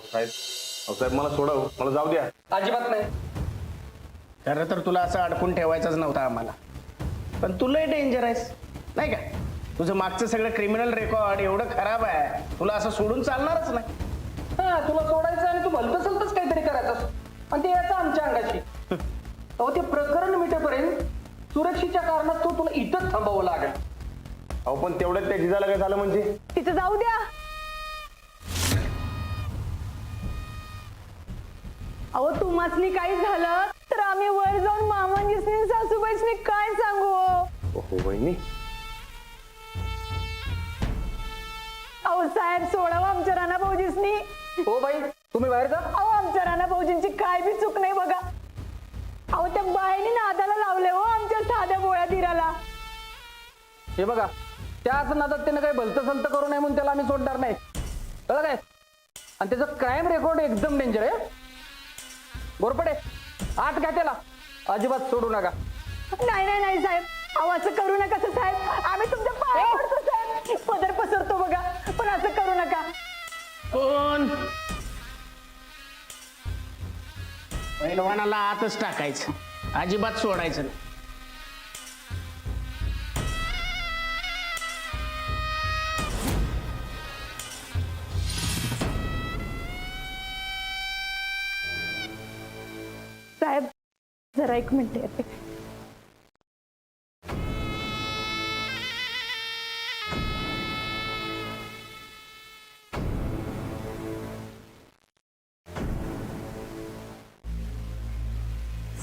साहेब मला सोडा, मला जाऊ द्या. अजिबात नाही. खरं तर तुला असं अडकून ठेवायचंच नव्हतं आम्हाला, पण तुला डेंजर आहेस नाही का. तुझं मागचं सगळं क्रिमिनल रेकॉर्ड एवढं खराब आहे, तुला असं सोडून चालणारच नाही. हा, तुला सोडायचं आणि तू भलतसलतच काहीतरी करायचं आणि ते याचं आमच्या अंगाशी. अहो, ते प्रकरण मिटेपर्यंत सुरक्षेच्या कारणात तुला इथंच थांबावं लागेल. अहो पण तेवढ्यात त्या जिजाला काय झालं म्हणजे? तिथं जाऊ द्या. अहो तुम्हासनी काही झालं तर आम्ही वर जाऊन मामांजीसनी सासूबाईसनी काय सांगू. हो बहिणी. अहो साहेब सोडावं आमच्या राणा भाऊजीसनी. हो बाई, तुम्ही बाहेर जा. अहो आमच्या राणा भाऊजींची काय बी चूक नाही बघा. अहो त्या बाईने नादाला लावले हो आमच्या साध्या बोळ्या धीराला. हे बघा, त्याच नादात त्यानं काही भलतसलत करू नये म्हणून त्याला आम्ही सोडणार नाही, कळलं काय. आणि त्याचं क्राईम रेकॉर्ड एकदम डेंजर आहे. गोरपडे, आत घ्या त्याला, अजिबात सोडू नका. नाही नाही नाही साहेब, अहो असं करू नका साहेब, आम्ही तुमच्या पाया पडतो साहेब. पदर पसरतो बघा, पण असं करू नका. कोण पैलवानाला आतच टाकायचं, अजिबात सोडायचं नाही. साहेब जरा एक मिनिट येते.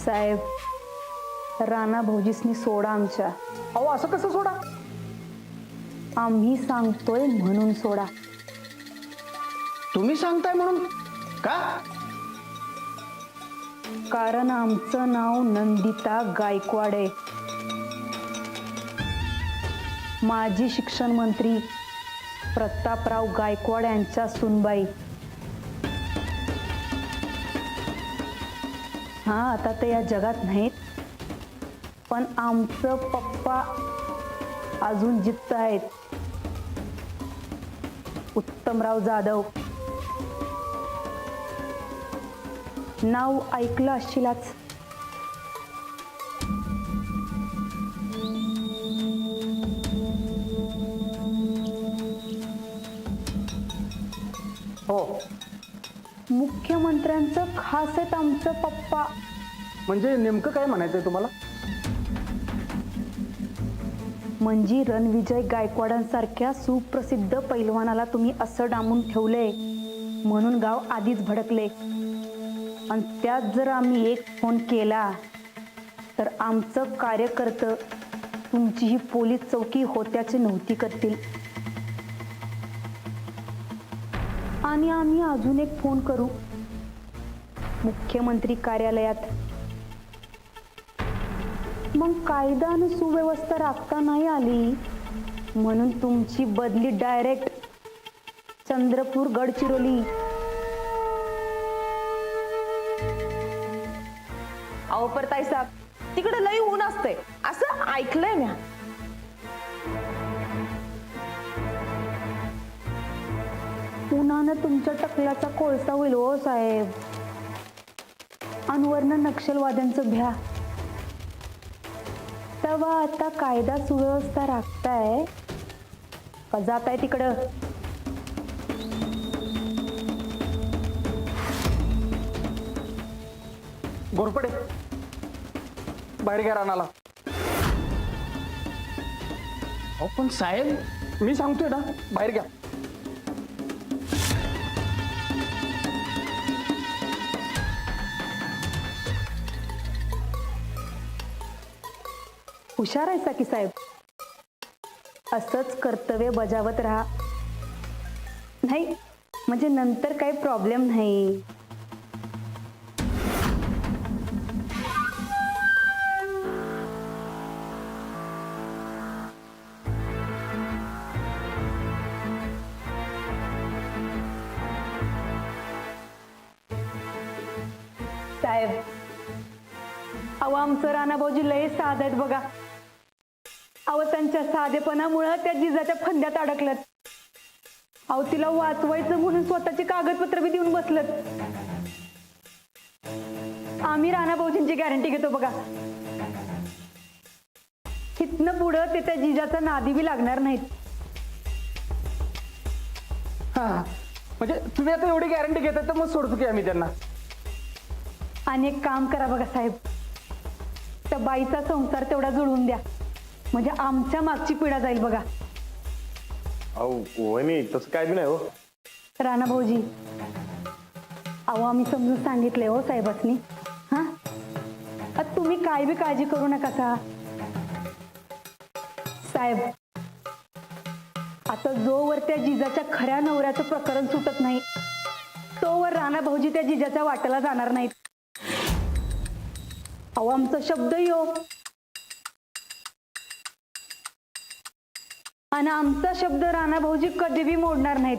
साहेब राणा भाऊजीसनी सोडा आमच्या. अहो असं कसं सोडा? आम्ही सांगतोय म्हणून सोडा. तुम्ही सांगताय म्हणून का? कारण आमचं नाव नंदिता गायकवाड आहे. माजी शिक्षण मंत्री प्रतापराव गायकवाड यांच्या सुनबाई. हा आता ते या जगात नाहीत, पण आमचं पप्पा अजून जिद्द आहेत. उत्तमराव जाधव नाव ऐकलं असशीलच. हो, मुख्यमंत्र्यांचं खास आहेत आमचं पप्पा. म्हणजे नेमकं काय म्हणायचंय तुम्हाला? म्हणजे रणविजय गायकवाडांसारख्या सुप्रसिद्ध पैलवानाला तुम्ही असं डांबून ठेवलंय म्हणून गाव आधीच भडकले. आणि त्यात जर आम्ही एक फोन केला तर आमचं कार्यकर्तं तुमची ही पोलीस चौकी होत्याची नव्हती करतील. आणि आम्ही अजून एक फोन करू मुख्यमंत्री कार्यालयात. मग कायदा आणि सुव्यवस्था राखता नाही आली म्हणून तुमची बदली डायरेक्ट चंद्रपूर गडचिरोली. अहो परताई साहेब, तिकडे लई ऊन असते असं ऐकलंय म्या. उन्हानं तुमच्या टकल्याचा कोळसा होईल हो साहेब. अनवर्ण नक्षलवाद्यांचं भ्या. तेव्हा आता कायदा सुव्यवस्था राखताय का जाताय तिकडं? गोरपडे, बाहेर घ्या राणाला. अहो पण साहेब, मी सांगतोय ना, बाहेर घ्या. हुशार आहे की साहेब. असंच कर्तव्य बजावत राहा. नाही म्हणजे नंतर काही प्रॉब्लेम नाही. साहेब अहो आमचं राणा भाऊजी लय साध आहेत बघा. अहो त्यांच्या साधेपणामुळे त्या जिजाच्या फंद्यात अडकल्यात. अहो तिला वाचवायचं म्हणून स्वतःची कागदपत्र बी देऊन बसलत. आम्ही राणा भाऊजींची गॅरंटी घेतो बघा, इथनं पुढं ते त्या जिजाचा नादी बी लागणार नाहीत. हा म्हणजे तुम्ही आता एवढी गॅरंटी घेता तर मग सोडतो की आम्ही त्यांना. आणि एक काम करा बघा साहेब, त्या बाईचा संसार तेवढा जुळवून द्या, म्हणजे आमच्या मागची पिढा जाईल बघा. अहो वहिनी तसं काय बी नाही हो. राणा भाऊजी, अहो आम्ही समजून सांगितले हो साहेबांनी. हा आता तुम्ही काय बी काळजी करू नका साहेब. आता जोवर त्या जिजाच्या खऱ्या नवऱ्याचं प्रकरण सुटत नाही तोवर राणा भाऊजी त्या जिजाच्या वाट्याला जाणार नाहीत. अहो आमचा शब्द यो, आणि आमचा शब्द राणा भाऊजी कधी बी मोडणार नाहीत.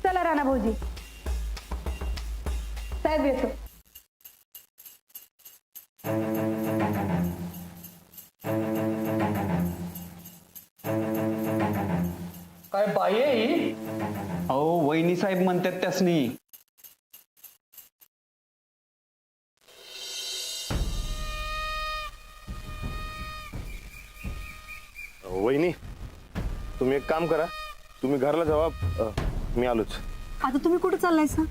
चला राणा भाऊजी, साहेब येतो. काय बाई आहे ही? अहो वहिनी साहेब म्हणतात त्यासनी. वहिनी तुम्ही एक काम करा, तुम्ही घरला जावा, मी आलोच. आता तुम्ही कुठे चाललाय सर?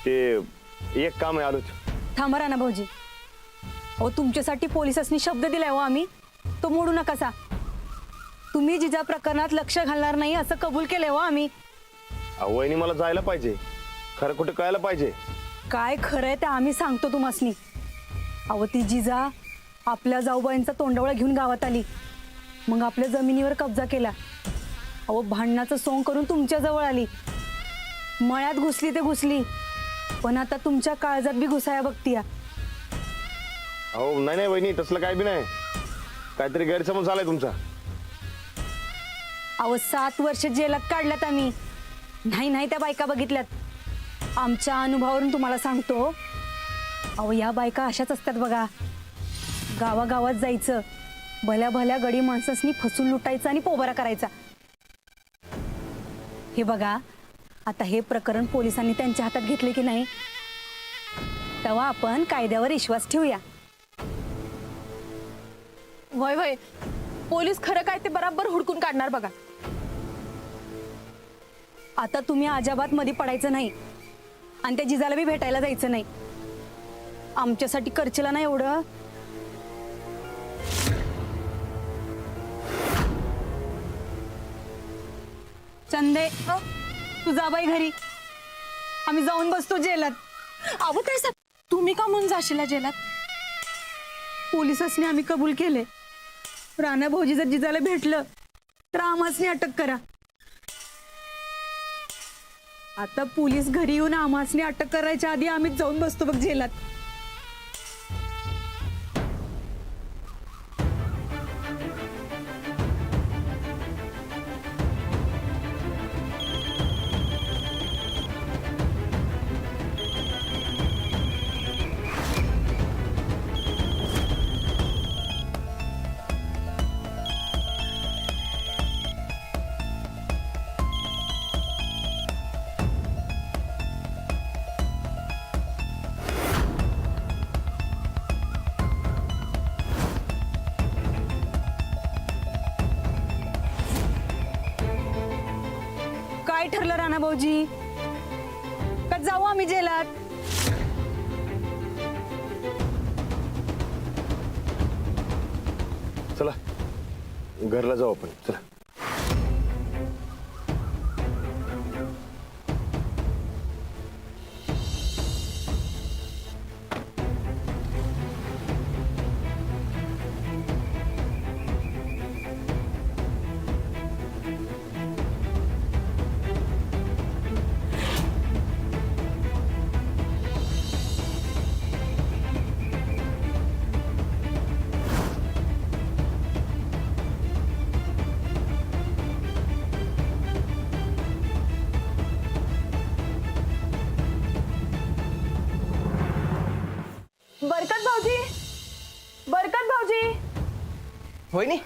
ते एक काम आहे, आलोच. थांबा राणा भाऊजी, अहो तुमच्यासाठी पोलिसांनी शब्द दिलाय हो आम्ही, तो मोडू नका सा. तुम्ही जिजा प्रकरणात लक्ष घालणार नाही असं कबूल केलंय हो आम्ही. अहो वहिनी मला जायला पाहिजे, खरं कुठे कळायला पाहिजे. काय खरंय ते आम्ही सांगतो तुम्हासनी. अहो ती जिजा आपल्या जाऊबाईंचा तोंडावळा घेऊन गावात आली, मग आपल्या जमिनीवर कब्जा केला. अहो भांडणाचं सोंग करून तुमच्या जवळ आली, मळ्यात घुसली ते घुसली, पण आता तुमच्या काळजात बी घुसाया बघतीया. अहो नाही नाही वहिनी, तसलं काय बी नाही, काहीतरी गैरसमज झालाय तुमचा. अहो 7 वर्ष जेलात काढल्यात आम्ही, नाही त्या बायका बघितल्यात. आमच्या अनुभवावरून तुम्हाला सांगतो, अहो या बायका अशाच असतात बघा. गावागावात जायचं, भल्या भल्या गडी माणसांनी फसून लुटायचं आणि पोबारा करायचा. हे बघा, आता हे प्रकरण पोलिसांनी त्यांच्या हातात घेतले की नाही, तेव्हा आपण कायद्यावर विश्वास ठेवूया. वय वय, पोलीस खरं काय ते बराबर हुडकून काढणार बघा. आता तुम्ही अजाबात मध्ये पडायचं नाही आणि त्या जिजाला बी भेटायला जायचं नाही. आमच्यासाठी करचेला ना एवढं. चंदे, तुझा बाई घरी, आम्ही जाऊन बसतो जेलात. अहो ताई साहेब, तुम्ही का म्हणून जाशील जेलात? पोलिसांनी आम्ही कबूल केले, राणा भाऊजी जर जिजाला भेटलं तर आम्हासनी अटक करा. आता पोलीस घरी येऊन आम्हासनी अटक करायच्या आधी आम्हीच जाऊन बसतो बघ जेलात. काय ठरलं राणा भाऊजी, का जाऊ आम्ही जेलात? चला घरला जाऊ आपण, चला. वहिनी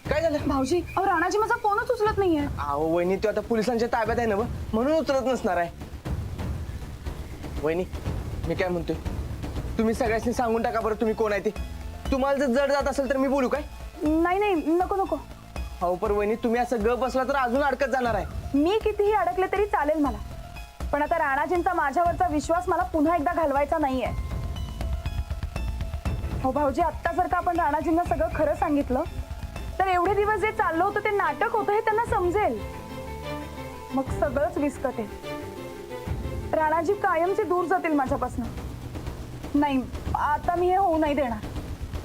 काय झालं? भाऊजी अहो राणाजी माझा फोनच उचलत नाहीये. अहो वहिनी तो आता पोलिसांच्या ताब्यात आहे ना व, म्हणून उतरत नसणार आहे. वहिनी मी काय म्हणतोय, तुम्ही सगळ्यांनी सांगून टाका बरं तुम्ही कोण आहे ते. तुम्हाला जर जड जात असेल तर मी बोलू काय? नाही नको नको. अहो पर वहिनी तुम्ही असं गप बसला तर अजून अडकत जाणार आहे. मी कितीही अडकले तरी चालेल मला, पण आता राणाजींचा माझ्यावरचा विश्वास मला पुन्हा एकदा घालवायचा नाहीये. हो भाऊजी, आत्ता जर का आपण राणाजींना सगळं खरं सांगितलं तर एवढे दिवस जे चाललं होतं ते नाटक होतं हे त्यांना समजेल. मग सगळंच विस्कटेल. राणाजी कायमचे दूर जातील माझ्यापासून. नाही, आता मी हे होऊ नाही देणार.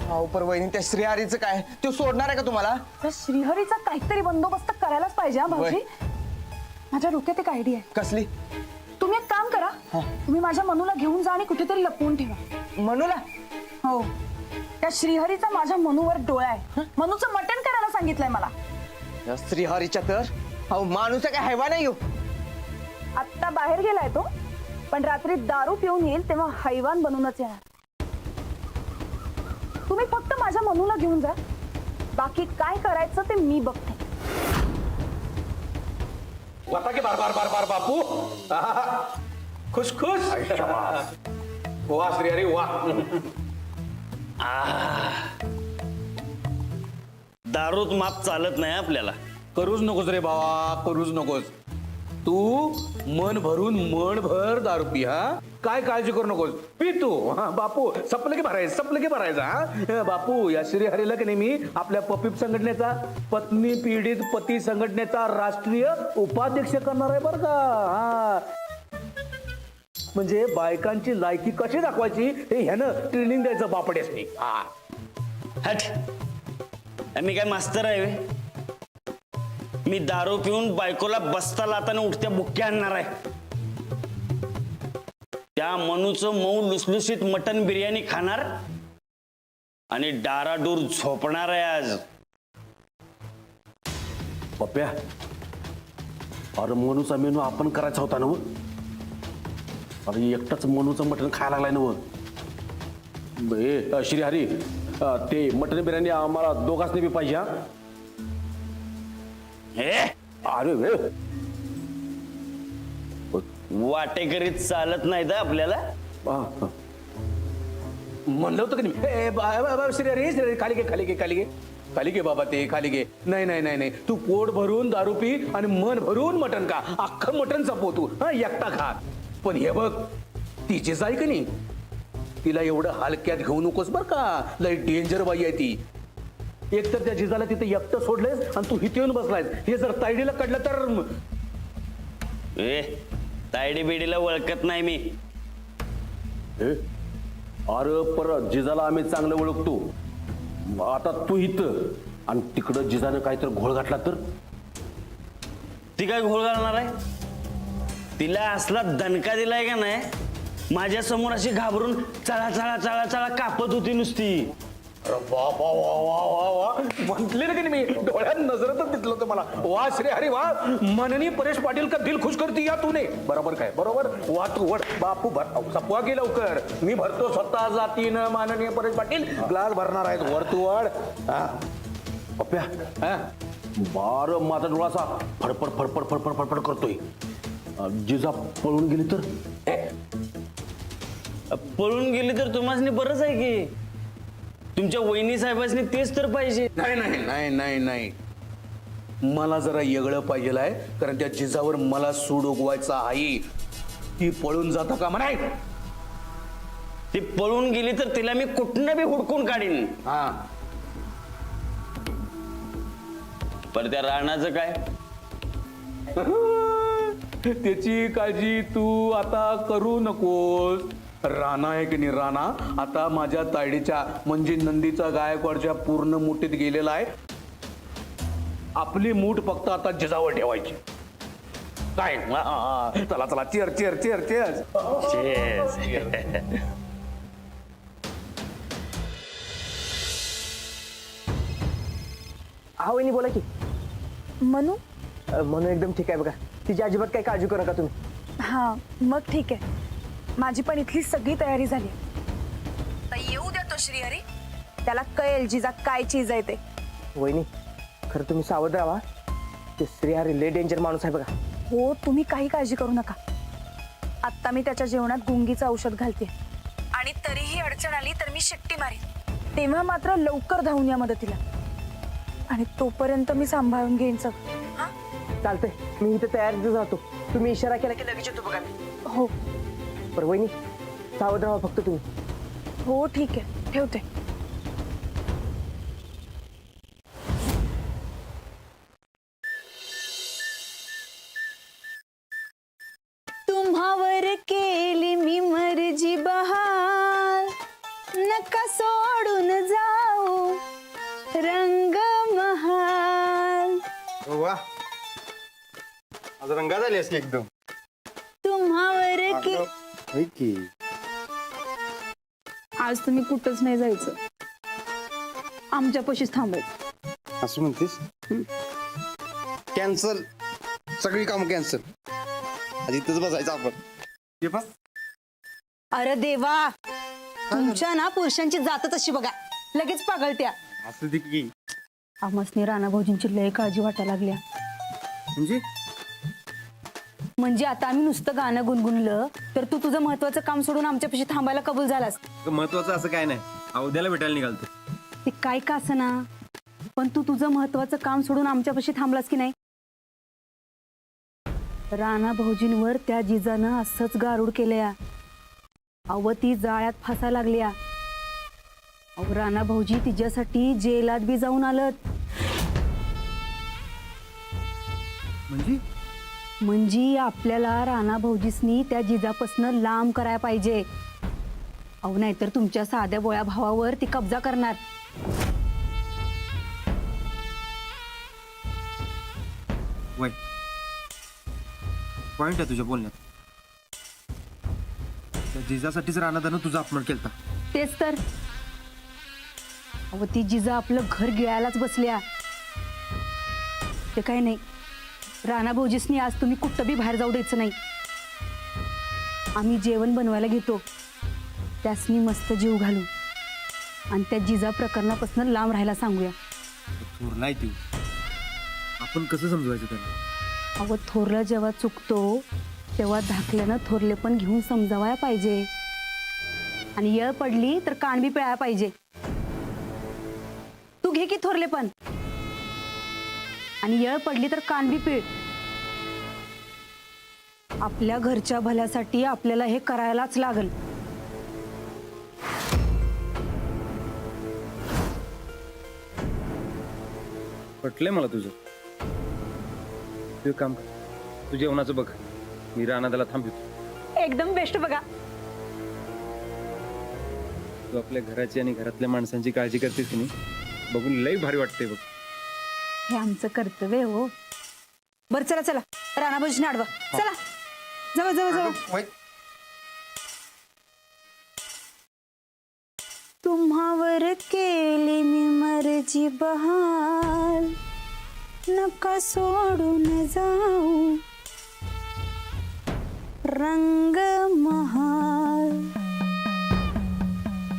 अहो पर वहिनी त्या श्रीहरीचं काय, तो सोडणार आहे का तुम्हाला? तर श्रीहरीचा काहीतरी बंदोबस्त करायलाच पाहिजे हा भाऊजी. माझ्या डोक्यात एक आयडिया आहे. कसली? तुम्ही एक काम करा, तुम्ही माझ्या मनूला घेऊन जा आणि कुठेतरी लपवून ठेवा. मनूला? हो, त्या श्रीहरीचा माझ्या मनूवर डोळा आहे. मनूचं मटण करायला सांगितलंय मला. या श्रीहरीच्या तर अहो माणूस काय हैवान नाही हो. आत्ता बाहेर गेलाय तो, पण रात्री दारू पिऊन येईल तेव्हा हैवान बनूनच येणार. तुम्ही फक्त माझ्या मनूला घेऊन जा, बाकी काय करायचं ते मी बघते. वाटा के बार बार बार बार बापू. खुश खुश. वा श्रीहरी वा. दारूत माप चालत नाही आपल्याला. करूच नकोस रे बाबा, करूच नकोस. तू मन भर दारू पी. हा काय काळजी करू नकोस, पी तू. हा बापू, सपलं की भरायचं. हा बापू, या श्रीहरीला की नाही मी आपल्या पपीप संघटनेचा, पत्नी पीडित पती संघटनेचा राष्ट्रीय उपाध्यक्ष करणार आहे बरं का. हा म्हणजे बायकांची लायकी कशी दाखवायची हे ह्यानं ट्रेनिंग द्यायचं बापड्यासनी. हा हट, मी काय मास्तर आहे व्हय? मी दारू पिऊन बायकोला बसता लाताना उठत्या बुक्क्या आणणार आहे. त्या मनूचं मऊ लुसलुसीत मटन बिर्याणी खाणार आणि डाराडूर झोपणार आहे आज. पप्प्या, अरे मनूचा मेनू आपण करायचा होता ना. अरे एकटाच मनूचं मटण खायला लागलाय ना. ए श्रीहरी, ते मटण बिर्याणी आम्हाला दोघांनी बी पाहिजे. हा हे अरे वे, वाटेकरीत चालत नाही तर आपल्याला. म्हणलं होतं की नाही श्रीहरी, खाली घे बाबा, ते खाली घे. नाही, तू पोट भरून दारू पी आणि मन भरून मटण खा. अख्खं मटण जपव तू. हा एकटा खा. पण हे बघ, तिचेच आहे की नाही, तिला एवढं हलक्यात घेऊ नकोस बर का. लय डेंजर बाई आहे ती. एक तर त्या जिजाला तिथे एकटं सोडलेस आणि तू इथे येऊन बसलायस. हे जर तायडीला कळलं तर. ए, तायडी बिडीला ओळखत नाही मी. अरे पर जिजाला आम्ही चांगलं ओळखतो. आता तू इथं आणि तिकडं जिजानं काहीतरी घोळ घातला तर. ती काय घोळ घालणार आहे? तिला असला दणका दिलाय का नाही, माझ्या समोर अशी घाबरून चळा चळा चळा चळा कापत होती नुसती. म्हटले ना की मी डोळ्यात नजरतच दिसलं तुम्हाला. वा श्रीहरी वा. माननीय परेश पाटील का दिल खुश करती या तूने. बरोबर काय, बरोबर. वा तू वड बापू, भर सपवा की लवकर. मी भरतो स्वतः जातीनं. माननीय परेश पाटील ग्लास भरणार आहेत. वर तू वड. पप्प्या, बार माझा डोळा असा फडफड फडफड फडफड फडफड करतोय. जिजा पळून गेली तर. पळून गेली तर तुम्हाला बरंच आहे की. तुमच्या वहिनी साहेबांनी तेच तर पाहिजे. नाही, मला जरा येगळं पाहिजे आहे, कारण त्या जिजावर मला सूड उगवायचा आहे. ती पळून जातो का म्हणाय. ती पळून गेली तर तिला मी कुठनं बी हुडकून काढीन. हा पण त्या राणाचं काय? त्याची काळजी तू आता करू नकोस. राणा आहे की नाही, राणा आता माझ्या तायडीच्या म्हणजे नंदीचा गायकवाडच्या पूर्ण मुठीत गेलेला आहे. आपली मूठ फक्त आता जिजावर ठेवायची. काय चला चला, चेअर चेअर चेअर चेअर. हा वहिनी बोला की. मनू? मनू एकदम ठीक आहे बघा. तिची अजिबात काही काळजी करू नका तुम्ही. हा मग ठीक आहे. माझी पण इथली सगळी तयारी झाली. तर येऊ द्या तो श्रीहरी, त्याला कळेल जिजा काय चीज आहे ते. वहिनी खरं तुम्ही सावध राहा. ते श्रीहरी लय डेंजर माणूस आहे बघा. हो तुम्ही काही काळजी करू नका. आत्ता मी त्याच्या जेवणात गुंगीचं औषध घालते आणि तरीही अडचण आली तर मी शिट्टी मारेन. तेव्हा मात्र लवकर धावून या मदतीला आणि तोपर्यंत मी सांभाळून घेईन सगळं. हा? चालतंय मी इथे तयारीत जातो. तुम्ही इशारा केला की लगेच येतो बघा मी. हो बरं वहिनी सावध राहा फक्त तुम्ही. हो ठीक आहे ठेवते. तुम्हावर केली मी मर्जी बहार, नका सोडून जाऊ रंग महाल. वा आज रंगा झालीस की एकदम. तुम्हावर के होय की. आज तुम्ही कुठंच नाही जायचं, आमच्यापाशीच थांबायचं. असं म्हणतेस. कॅन्सल सगळी काम कॅन्सल. आज इथंच बसायचं आपण. हे पहा. अरे देवा, तुमच्या ना पुरुषांची जातच अशी बघा, लगेच पागळत्या. असं दे की. आमसनी राणा भाऊजींची लय काळजी वाटायला लागल्या. म्हणजे आता आम्ही नुसतं गाणं गुणगुणलं तर तू तुझं महत्वाचं काम सोडून आमच्यापाशी थांबायला कबूल झालास. महत्वाचं असं काय नाही, अवध्याला भेटायला निघालतो. ते काय का असना, पण तू तुझं महत्वाचं काम सोडून आमच्यापाशी थांबलास की नाही. राणा भाऊजींवर त्या जिजानं असंच गारुड केलंया. अव ती जाळ्यात फासा लागल्या. अहो राणा भाऊजी तिच्यासाठी जेलात बी जाऊन आलत. म्हणजे आपल्याला राणा भाऊजीसनी त्या जिजापासनं लांब करायला पाहिजे. अहो नाहीतर तुमच्या साध्या बोळ्या भावावर ती कब्जा करणार. वय पॉइंट आहे तुझ्या बोलण्यात. त्या जिजासाठीच राणादानं तुझा अपमान केलता. तेच तर. अहो ती जिजा आपलं घर गिळायलाच बसल्या. ते काय नाही, राणा भाऊजीसनी आज तुम्ही कुठं बी बाहेर जाऊ द्यायचं नाही. आम्ही जेवण बनवायला घेतो, त्यासनी मस्त जीव घालू आणि त्या जिजा प्रकरणापासून लांब राहायला सांगूया. थोरला आहे ती, आपण कसं समजवायचं त्याला. अहो थोरला जेव्हा चुकतो तेव्हा धाकल्यानं थोरले पण घेऊन समजावायला पाहिजे. आणि येळ पडली तर कान बी पिळायला पाहिजे. तू घे की थोरले पण, आणि येळ पडली तर कान बी पिळ. आपल्या घरच्या भल्यासाठी आपल्याला हे करायलाच लागल. पटलंय मला तुझं. तू एक काम कर, तू जेवणाचं बघ, मी राणादाला थांबवतो. एकदम बेस्ट बघा. तू आपल्या घराची आणि घरातल्या माणसांची काळजी करतेस की नाही, बघून लई भारी वाटते बघ. हे आमचं कर्तव्य हो. बरं चला चला, राणा भाऊजीने आडवा. चला जवळ जवळ जवळ. तुम्हावर केली मी मर्जी बहाल, नका सोडून जाऊ रंग महाल.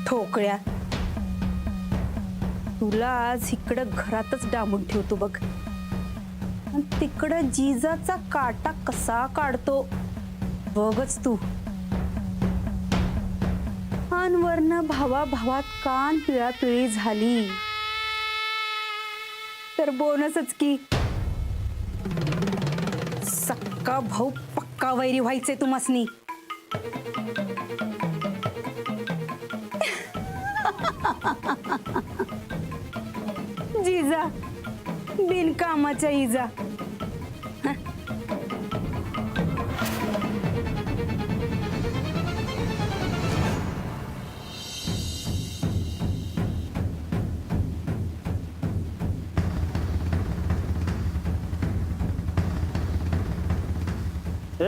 ठोकळ्या, तुला आज इकडं घरातच डांबून ठेवतो बघ. आणि तिकडं जिजाचा काटा कसा काढतो बघच तू. अनवरनं भावा भावात कान पिळापिळी झाली तर बोनसच की. सक्का भाऊ पक्का वैरी व्हायचे तुम्हासनी. जिजा बिनकामाच्या इजा. ए,